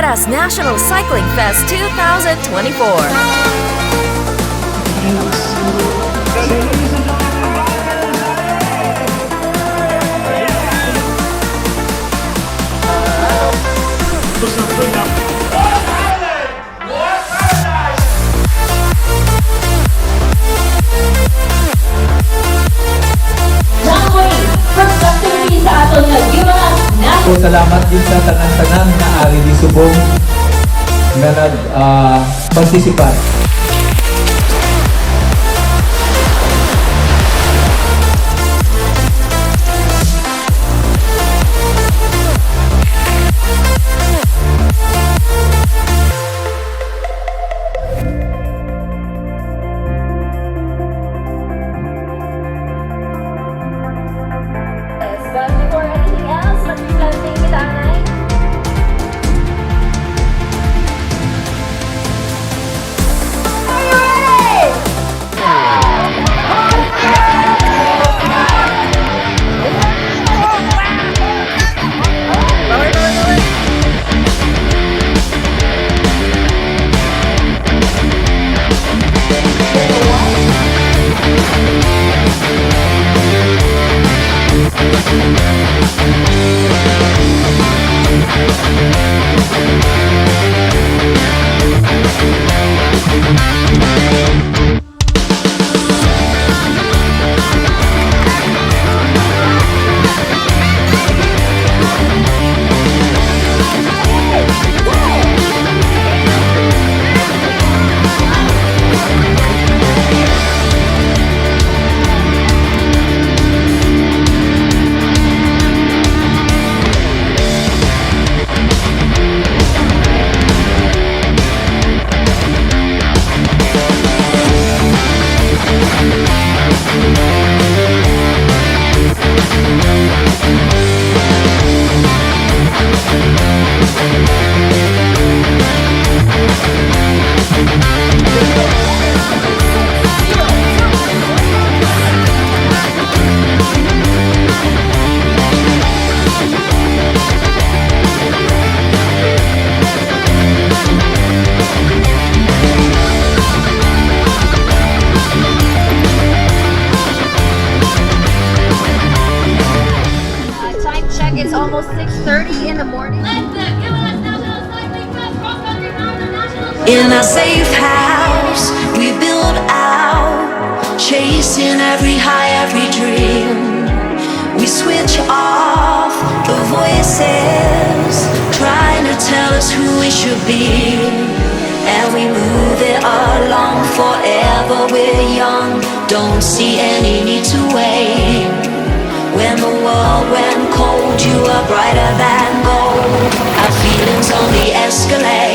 Guimaras National Cycling Fest 2024. So, salamat din sa tanan-tanan na ari di subong na nag-participate. But before anything else, mag-planting kita, Anay. Are you ready? Time check, it's almost 6:30 in the morning. Guimaras National Cycling Fest, cross-country mountain national. In a safe house we build out, chasing every high, every dream. We switch off the voices trying to tell us who we should be, and we move it along forever. We're young, don't see any need to wait. When the world went cold, you were brighter than gold. Our feelings only escalate.